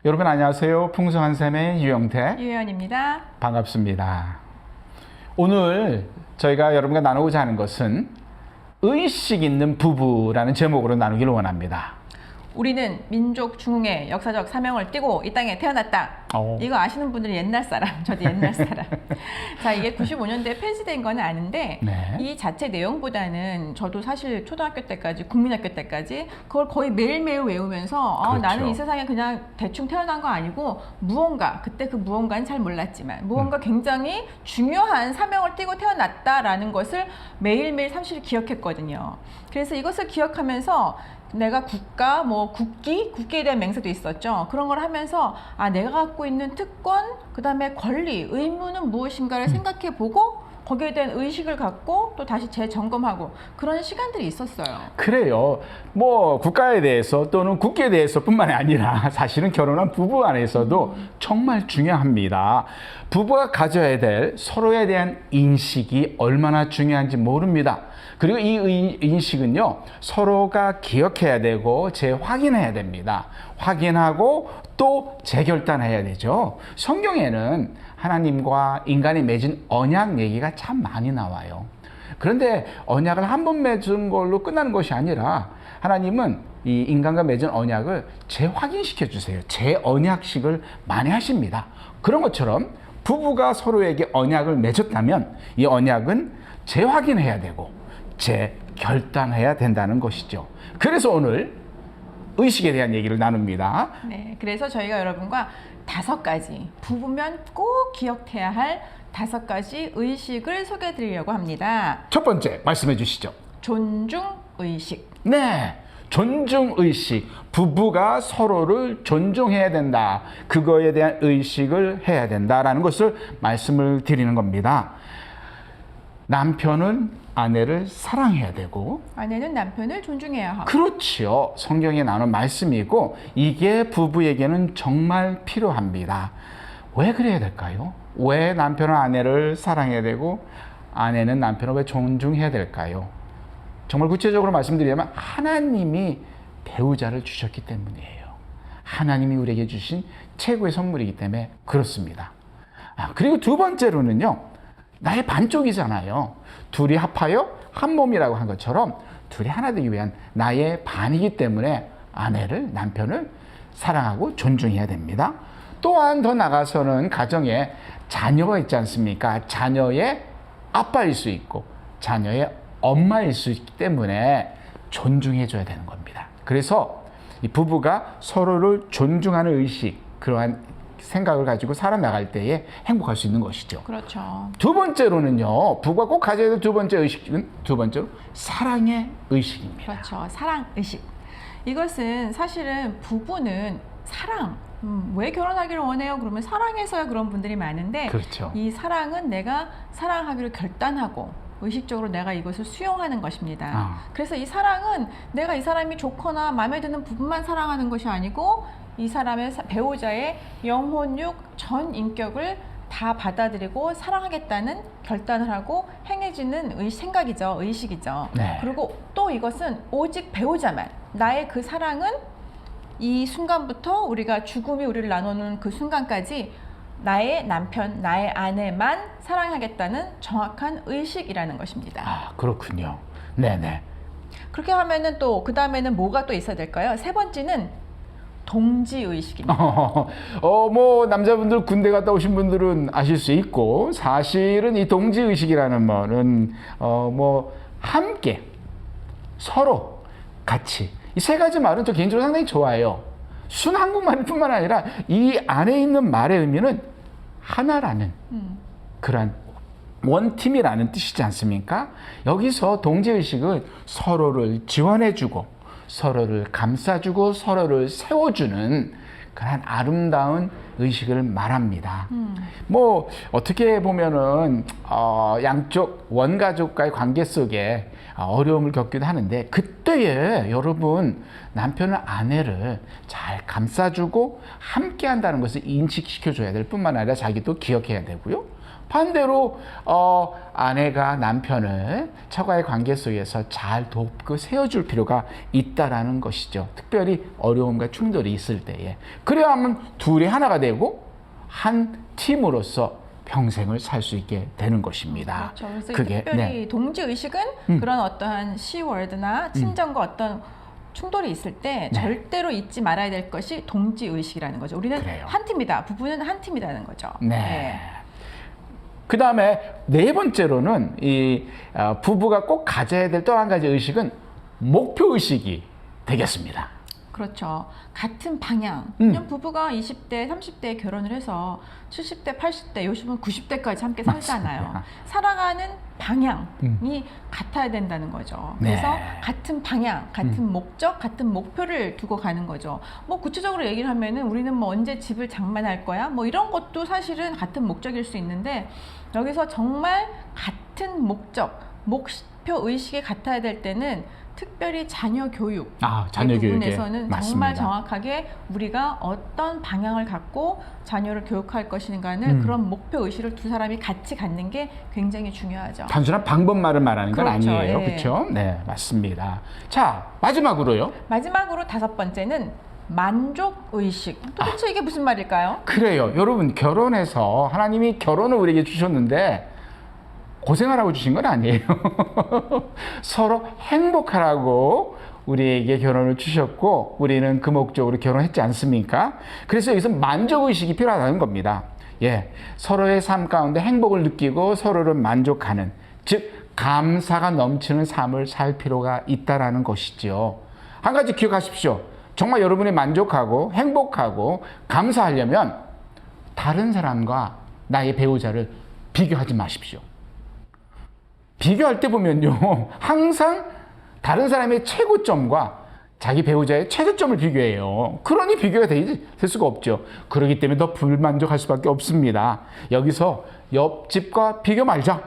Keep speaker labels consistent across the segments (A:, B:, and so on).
A: 여러분 안녕하세요. 풍성한 샘의 유영태
B: 유혜연입니다.
A: 반갑습니다. 오늘 저희가 여러분과 나누고자 하는 것은 의식 있는 부부라는 제목으로 나누기를 원합니다.
B: 우리는 민족 중흥의 역사적 사명을 띠고 이 땅에 태어났다. 이거 아시는 분들은 옛날 사람, 저도 옛날 사람. 자, 이게 95년대에 폐지된 건 아는데
A: 네.
B: 이 자체 내용보다는 저도 사실 초등학교 때까지, 국민학교 때까지 그걸 거의 매일매일 외우면서
A: 그렇죠.
B: 나는 이 세상에 그냥 대충 태어난 거 아니고 무언가, 그때 그 무언가는 잘 몰랐지만 무언가 굉장히 중요한 사명을 띠고 태어났다라는 것을 매일매일 상실히 기억했거든요. 그래서 이것을 기억하면서 내가 국가, 국기에 대한 맹세도 있었죠. 그런 걸 하면서 내가 갖고 있는 특권, 그 다음에 권리, 의무는 무엇인가를 생각해보고 거기에 대한 의식을 갖고 또 다시 재점검하고 그런 시간들이 있었어요.
A: 그래요. 국가에 대해서 또는 국기에 대해서뿐만이 아니라 사실은 결혼한 부부 안에서도 정말 중요합니다. 부부가 가져야 될 서로에 대한 인식이 얼마나 중요한지 모릅니다. 그리고 이 인식은요, 서로가 기억해야 되고 재확인해야 됩니다. 확인하고 또 재결단해야 되죠. 성경에는 하나님과 인간이 맺은 언약 얘기가 참 많이 나와요. 그런데 언약을 한 번 맺은 걸로 끝나는 것이 아니라 하나님은 이 인간과 맺은 언약을 재확인시켜 주세요. 재언약식을 많이 하십니다. 그런 것처럼 부부가 서로에게 언약을 맺었다면 이 언약은 재확인해야 되고 재결단해야 된다는 것이죠. 그래서 오늘 의식에 대한 얘기를 나눕니다.
B: 네, 그래서 저희가 여러분과 5가지, 부부면 꼭 기억해야 할 5가지 의식을 소개해 드리려고 합니다.
A: 첫 번째 말씀해 주시죠.
B: 존중의식.
A: 네, 존중의식. 부부가 서로를 존중해야 된다. 그거에 대한 의식을 해야 된다라는 것을 말씀을 드리는 겁니다. 남편은 아내를 사랑해야 되고
B: 아내는 남편을 존중해야 하고.
A: 그렇지요. 성경에 나오는 말씀이고 이게 부부에게는 정말 필요합니다. 왜 그래야 될까요? 왜 남편은 아내를 사랑해야 되고 아내는 남편을 왜 존중해야 될까요? 정말 구체적으로 말씀드리자면 하나님이 배우자를 주셨기 때문이에요. 하나님이 우리에게 주신 최고의 선물이기 때문에 그렇습니다. 그리고 두 번째로는요. 나의 반쪽이잖아요. 둘이 합하여 한 몸이라고 한 것처럼 둘이 하나 되기 위한 나의 반이기 때문에 아내를, 남편을 사랑하고 존중해야 됩니다. 또한 더 나가서는 가정에 자녀가 있지 않습니까? 자녀의 아빠일 수 있고 자녀의 엄마일 수 있기 때문에 존중해줘야 되는 겁니다. 그래서 이 부부가 서로를 존중하는 의식, 그러한 생각을 가지고 살아나갈 때에 행복할 수 있는 것이죠.
B: 그렇죠.
A: 두 번째로는요, 부부가 꼭 가져야 될 두 번째 의식은 두 번째로 사랑의 의식입니다.
B: 그렇죠. 사랑의식. 이것은 사실은 부부는 사랑, 왜 결혼하기를 원해요? 그러면 사랑해서야 그런 분들이 많은데
A: 그렇죠.
B: 이 사랑은 내가 사랑하기를 결단하고 의식적으로 내가 이것을 수용하는 것입니다. 그래서 이 사랑은 내가 이 사람이 좋거나 마음에 드는 부분만 사랑하는 것이 아니고 이 사람의 배우자의 영혼육 전 인격을 다 받아들이고 사랑하겠다는 결단을 하고 행해지는 생각이죠. 의식이죠.
A: 네.
B: 그리고 또 이것은 오직 배우자만, 나의 그 사랑은 이 순간부터 우리가 죽음이 우리를 나누는 그 순간까지 나의 남편, 나의 아내만 사랑하겠다는 정확한 의식이라는 것입니다.
A: 그렇군요. 네네.
B: 그렇게 하면은 또 그 다음에는 뭐가 또 있어야 될까요? 세 번째는 동지의식입니다.
A: 남자분들 군대 갔다 오신 분들은 아실 수 있고, 사실은 이 동지의식이라는 말은, 함께, 서로, 같이. 이 세 가지 말은 저 개인적으로 상당히 좋아해요. 순 한국말일 뿐만 아니라 이 안에 있는 말의 의미는 하나라는 그런 원팀이라는 뜻이지 않습니까? 여기서 동지의식은 서로를 지원해주고, 서로를 감싸주고 서로를 세워주는 그런 아름다운 의식을 말합니다. 어떻게 보면은 양쪽 원가족과의 관계 속에 어려움을 겪기도 하는데 그때에 여러분 남편은 아내를 잘 감싸주고 함께 한다는 것을 인식시켜줘야 될 뿐만 아니라 자기도 기억해야 되고요. 반대로 아내가 남편을 처가의 관계 속에서 잘 돕고 세워줄 필요가 있다라는 것이죠. 특별히 어려움과 충돌이 있을 때에. 그래야만 둘이 하나가 되고 한 팀으로서 평생을 살 수 있게 되는 것입니다.
B: 그렇죠. 그래서
A: 그게
B: 특별히 동지 의식은 그런 어떠한 시월드나 친정과 어떤 충돌이 있을 때 절대로 잊지 말아야 될 것이 동지 의식이라는 거죠. 우리는
A: 그래요.
B: 한 팀이다. 부부는 한 팀이라는 거죠.
A: 네. 그 다음에 네 번째로는 이 부부가 꼭 가져야 될 또 한 가지 의식은 목표 의식이 되겠습니다.
B: 그렇죠. 같은 방향. 그냥 부부가 20대, 30대에 결혼을 해서 70대, 80대, 요즘은 90대까지 함께 살잖아요.
A: 맞습니다.
B: 살아가는 방향이 같아야 된다는 거죠.
A: 네.
B: 그래서 같은 방향, 같은 목적, 같은 목표를 두고 가는 거죠. 뭐 구체적으로 얘기를 하면은 우리는 뭐 언제 집을 장만할 거야? 뭐 이런 것도 사실은 같은 목적일 수 있는데 여기서 정말 같은 목적, 목표 의식이 같아야 될 때는 특별히 자녀 교육
A: 자녀 교육에
B: 부분에서는
A: 맞습니다.
B: 정말 정확하게 우리가 어떤 방향을 갖고 자녀를 교육할 것인가는 그런 목표 의식을 두 사람이 같이 갖는 게 굉장히 중요하죠.
A: 단순한 방법만을 말하는 건
B: 그렇죠.
A: 아니에요.
B: 예.
A: 그렇죠? 네, 맞습니다. 자, 마지막으로요.
B: 마지막으로 다섯 번째는 만족 의식. 도대체 이게 무슨 말일까요?
A: 그래요. 여러분, 결혼해서 하나님이 결혼을 우리에게 주셨는데 고생하라고 주신 건 아니에요. 서로 행복하라고 우리에게 결혼을 주셨고 우리는 그 목적으로 결혼했지 않습니까? 그래서 여기서 만족의식이 필요하다는 겁니다. 예, 서로의 삶 가운데 행복을 느끼고 서로를 만족하는, 즉 감사가 넘치는 삶을 살 필요가 있다라는 것이죠. 한 가지 기억하십시오. 정말 여러분이 만족하고 행복하고 감사하려면 다른 사람과 나의 배우자를 비교하지 마십시오. 비교할 때 보면요, 항상 다른 사람의 최고점과 자기 배우자의 최저점을 비교해요. 그러니 비교가 될 수가 없죠. 그렇기 때문에 더 불만족할 수밖에 없습니다. 여기서 옆집과 비교 말자.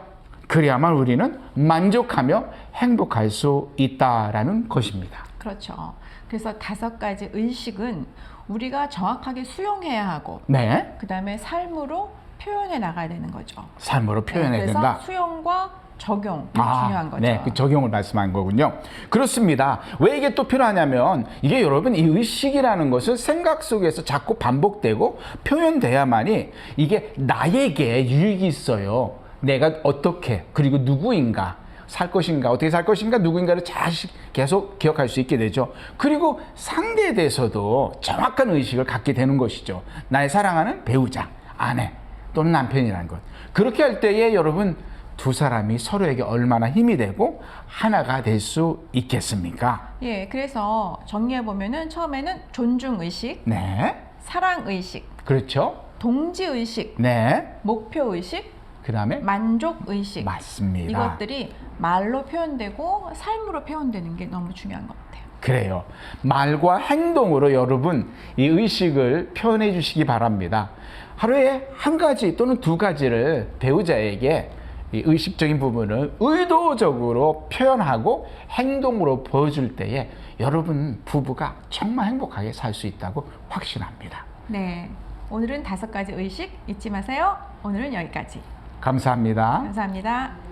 A: 그래야만 우리는 만족하며 행복할 수 있다라는 것입니다.
B: 그렇죠. 그래서 다섯 가지 의식은 우리가 정확하게 수용해야 하고
A: 네,
B: 그 다음에 삶으로 표현해 나가야 되는 거죠.
A: 삶으로 표현해야
B: 그래서
A: 된다.
B: 수용과 적용이 중요한 거죠.
A: 네, 그 적용을 말씀한 거군요. 그렇습니다. 왜 이게 또 필요하냐면 이게 여러분 이 의식이라는 것은 생각 속에서 자꾸 반복되고 표현돼야만이 이게 나에게 유익이 있어요. 내가 어떻게 그리고 누구인가 살 것인가 어떻게 살 것인가 누구인가를 잘 계속 기억할 수 있게 되죠. 그리고 상대에 대해서도 정확한 의식을 갖게 되는 것이죠. 나의 사랑하는 배우자, 아내 또는 남편이라는 것. 그렇게 할 때에 여러분 두 사람이 서로에게 얼마나 힘이 되고 하나가 될 수 있겠습니까?
B: 예, 그래서 정리해 보면은 처음에는 존중 의식,
A: 네,
B: 사랑 의식,
A: 그렇죠.
B: 동지 의식,
A: 네,
B: 목표 의식,
A: 그 다음에
B: 만족 의식.
A: 맞습니다.
B: 이것들이 말로 표현되고 삶으로 표현되는 게 너무 중요한 것 같아요.
A: 그래요. 말과 행동으로 여러분 이 의식을 표현해 주시기 바랍니다. 하루에 한 가지 또는 두 가지를 배우자에게 이 의식적인 부분을 의도적으로 표현하고 행동으로 보여줄 때에 여러분 부부가 정말 행복하게 살 수 있다고 확신합니다.
B: 네, 오늘은 다섯 가지 의식 잊지 마세요. 오늘은 여기까지.
A: 감사합니다.
B: 감사합니다.